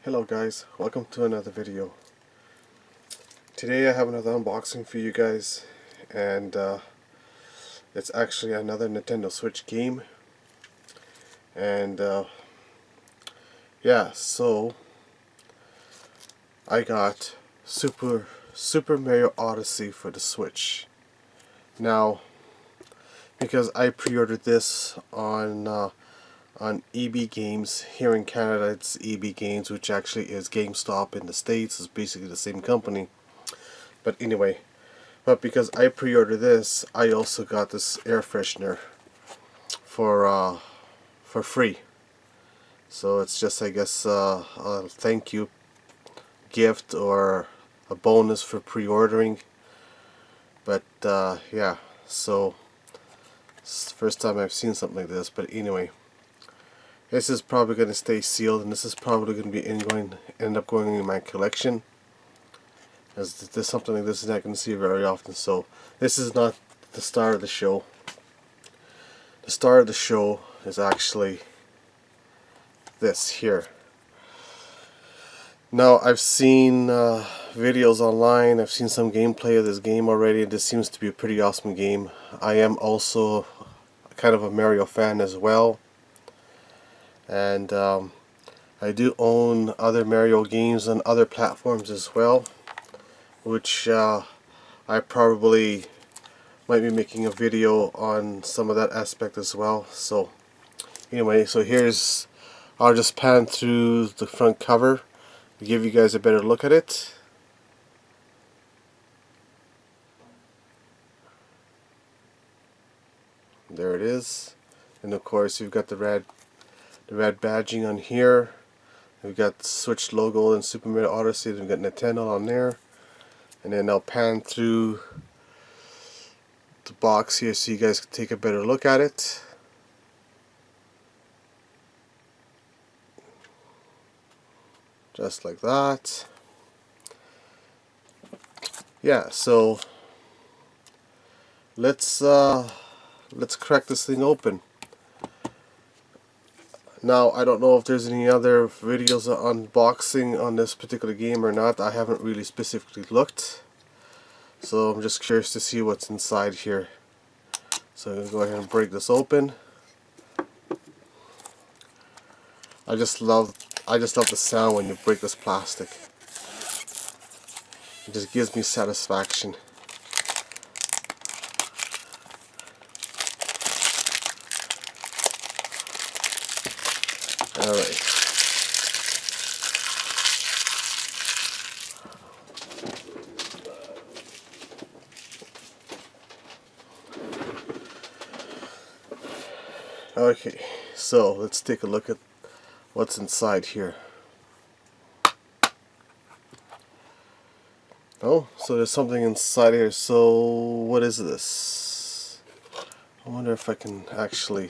Hello guys, welcome to another video. Today I have another unboxing for you guys, and it's actually another Nintendo Switch game. And yeah, so I got Super Mario Odyssey for the Switch. Now, because I pre-ordered this on EB Games. Here in Canada it's EB Games, which actually is GameStop in the States. It's basically the same company. But anyway, because I pre-ordered this, I also got this air freshener for free. So it's just, I guess, a thank you gift or a bonus for pre-ordering. But yeah, so it's the first time I've seen something like this. But anyway, this is probably going to stay sealed, and this is probably going to be end up going in my collection, as this something like this is not going to see very often. So this is not the star of the show. The star of the show is actually this here. Now, I've seen videos online, I've seen some gameplay of this game already, and this seems to be a pretty awesome game. I am also kind of a Mario fan as well. And I do own other Mario games on other platforms as well, which I probably might be making a video on some of that aspect as well. So anyway, so I'll just pan through the front cover to give you guys a better look at it. There it is. And of course you've got the red badging on here. We've got the Switch logo and Super Mario Odyssey. We've got Nintendo on there. And then I'll pan through the box here so you guys can take a better look at it. Just like that. Yeah, so let's crack this thing open. Now, I don't know if there's any other videos of unboxing on this particular game or not. I haven't really specifically looked. So I'm just curious to see what's inside here. So I'm going to go ahead and break this open. I just love the sound when you break this plastic. It just gives me satisfaction. Alright. Okay, so let's take a look at what's inside here. Oh, so there's something inside here. So what is this? I wonder if I can actually...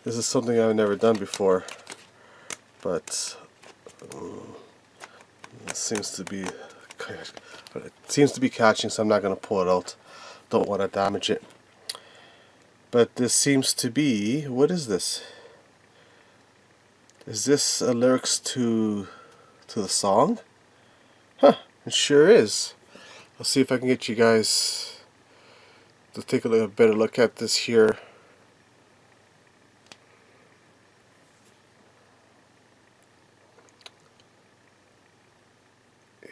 This is something I've never done before, but it seems to be catching, so I'm not going to pull it out. Don't want to damage it. But this seems to be, what is this? Is this lyrics to the song? Huh, it sure is. I'll see if I can get you guys to take a better look at this here.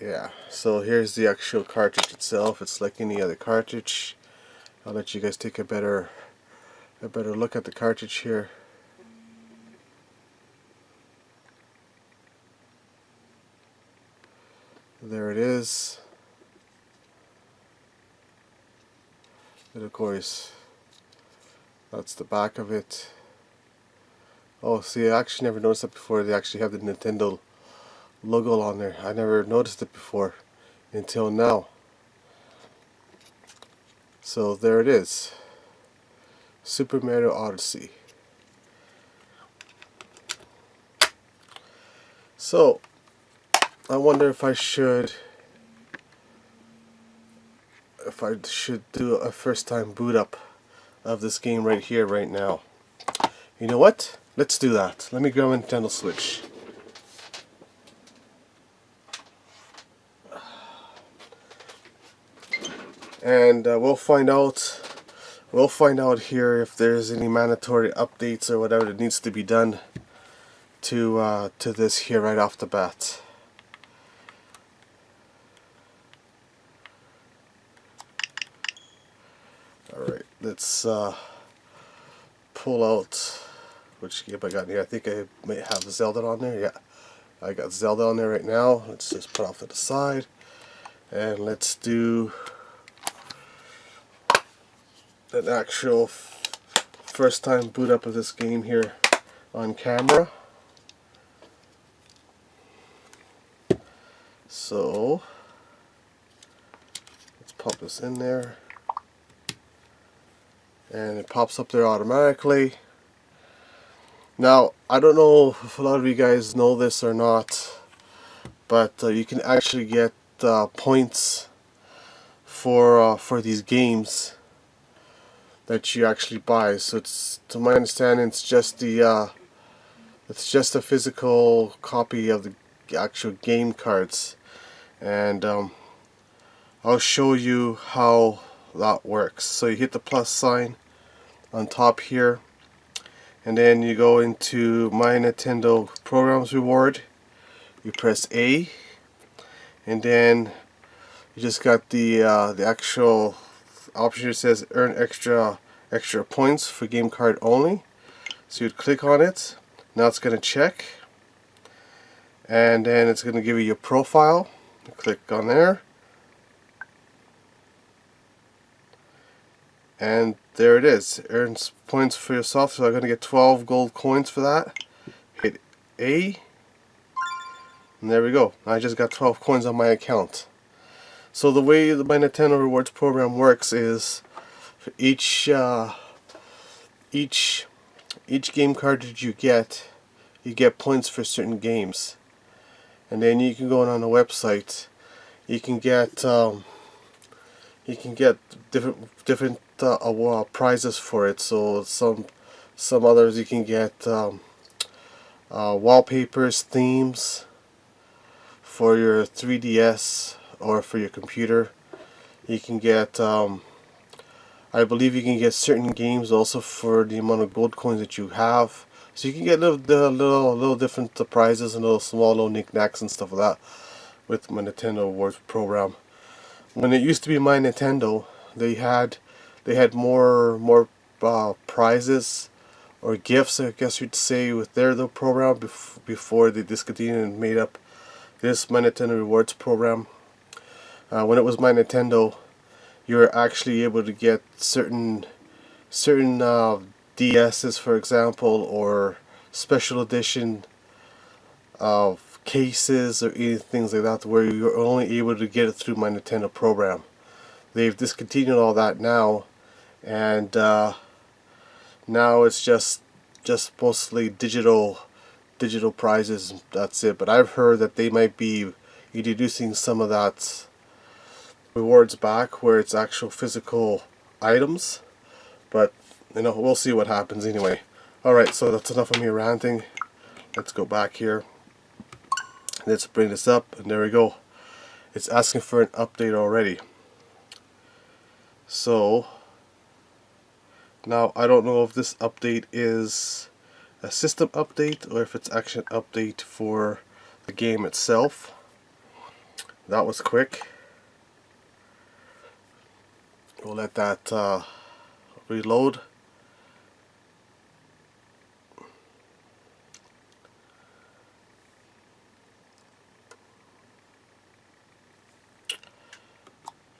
Yeah, so here's the actual cartridge itself. It's like any other cartridge. I'll let you guys take a better look at the cartridge here. There it is. And of course, that's the back of it. Oh, see, I actually never noticed that before. They actually have the Nintendo logo on there. I never noticed it before until now. So there it is. Super Mario Odyssey. So I wonder if I should do a first time boot up of this game right here, right now. You know what? let's do that. Let me grab a Nintendo Switch. And we'll find out here if there's any mandatory updates or whatever that needs to be done to this here right off the bat. Alright, let's pull out which game I got here. I think I may have Zelda on there. Yeah, I got Zelda on there right now. Let's just put off to the side. And let's do an actual first time boot up of this game here on camera. So let's pop this in there, and it pops up there automatically. Now I don't know if a lot of you guys know this or not, but you can actually get points for these games that you actually buy. So it's, to my understanding, it's just a physical copy of the actual game cards, and I'll show you how that works. So you hit the plus sign on top here, and then you go into My Nintendo Programs Reward. You press A, and then you just got the actual option that says earn extra points for game card only. So you'd click on it. Now it's going to check, and then it's going to give you your profile. You click on there, and there it is. Earns points for yourself. So I'm going to get 12 gold coins for that. Hit A, and there we go. I just got 12 coins on my account. So the way the My Nintendo Rewards program works is for each game card that you get points for certain games, and then you can go on the website. You can get different prizes for it. So some others you can get wallpapers, themes for your 3DS or for your computer. You can get I believe you can get certain games also for the amount of gold coins that you have. So you can get little different prizes and little small knickknacks and stuff like that with my Nintendo Awards program. When it used to be My Nintendo, they had more prizes or gifts, I guess you'd say, with their program before they discontinued and made up this My Nintendo Rewards program. When it was My Nintendo, you were actually able to get certain DS's, for example, or special edition of cases or any things like that, where you're only able to get it through My Nintendo program. They've discontinued all that now, and now it's just mostly digital prizes. That's it. But I've heard that they might be introducing some of that rewards back, where it's actual physical items. But we'll see what happens anyway. Alright, so that's enough of me ranting. Let's go back here. Let's bring this up, and there we go. It's asking for an update already. So now I don't know if this update is a system update or if it's actually an update for the game itself. That was quick. We'll let that reload.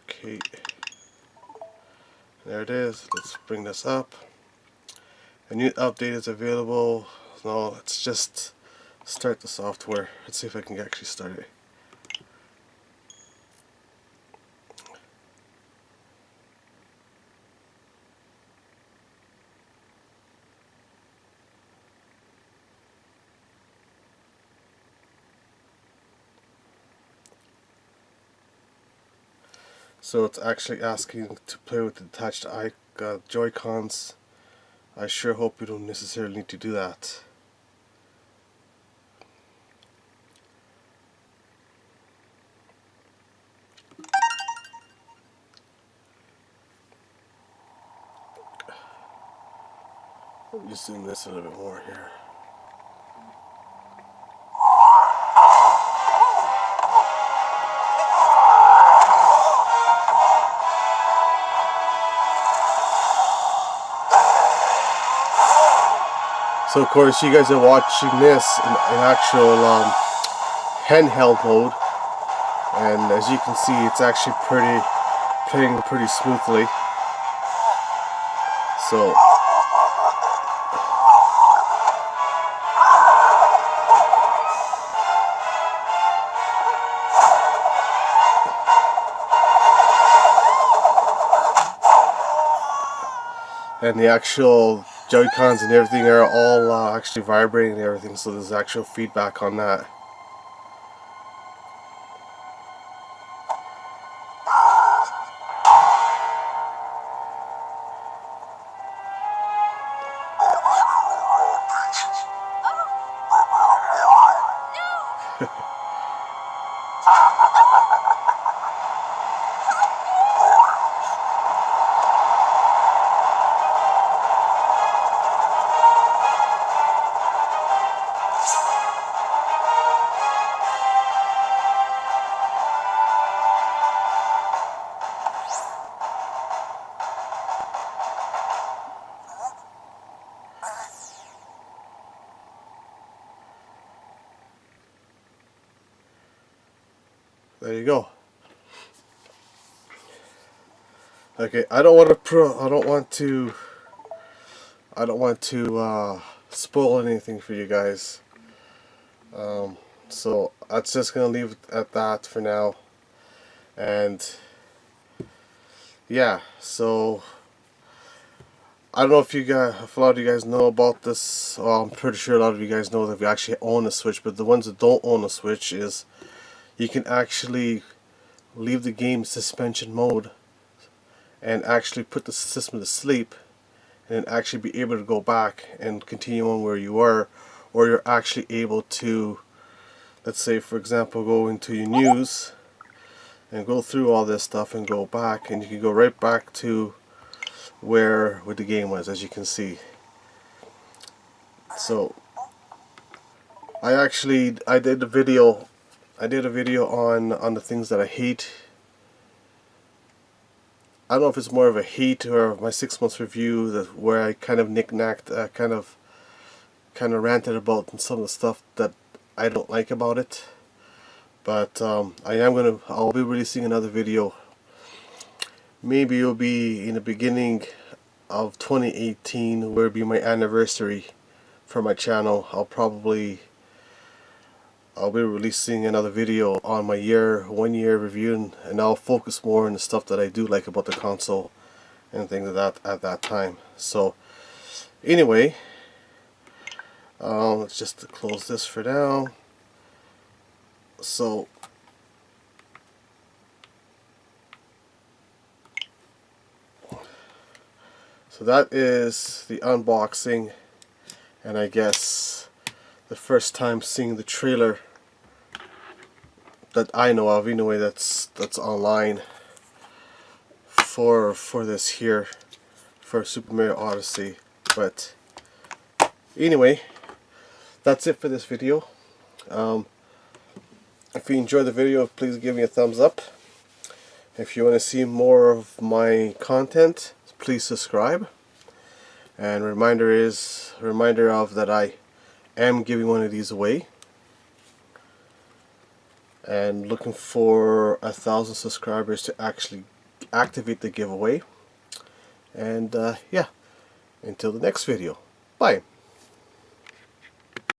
Okay, there it is. Let's bring this up. A new update is available. Now let's just start the software. Let's see if I can actually start it. So it's actually asking to play with the attached Joy-Cons. I sure hope you don't necessarily need to do that. Let me just zoom this a little bit more here. So of course you guys are watching this in actual handheld mode, and as you can see it's actually playing pretty smoothly. So and the actual Joy-Cons and everything are all actually vibrating and everything, so there's actual feedback on that. There you go. Okay, I don't want to spoil anything for you guys. So I'm just gonna leave it at that for now. And yeah, so I don't know if a lot of you guys know about this. Well, I'm pretty sure a lot of you guys know that we actually own a Switch, but the ones that don't own a Switch is you can actually leave the game suspension mode and actually put the system to sleep, and actually be able to go back and continue on where you were, or you're actually able to, let's say for example, go into your news and go through all this stuff and go back, and you can go right back to where the game was, as you can see. So I did a video on the things that I hate. I don't know if it's more of a hate or my 6 months review, where I kind of knick-knacked, kind of ranted about some of the stuff that I don't like about it. But I'll be releasing another video. Maybe it'll be in the beginning of 2018, where it'll be my anniversary for my channel. I'll be releasing another video on my 1 year review, and I'll focus more on the stuff that I do like about the console and things like that at that time. So anyway, let's just close this for now. So that is the unboxing, and I guess the first time seeing the trailer that I know of anyway, that's online for this here, for Super Mario Odyssey. But anyway, that's it for this video. If you enjoyed the video, please give me a thumbs up. If you want to see more of my content, please subscribe. And reminder of that I am giving one of these away, and looking for 1,000 subscribers to actually activate the giveaway. And yeah, until the next video, bye.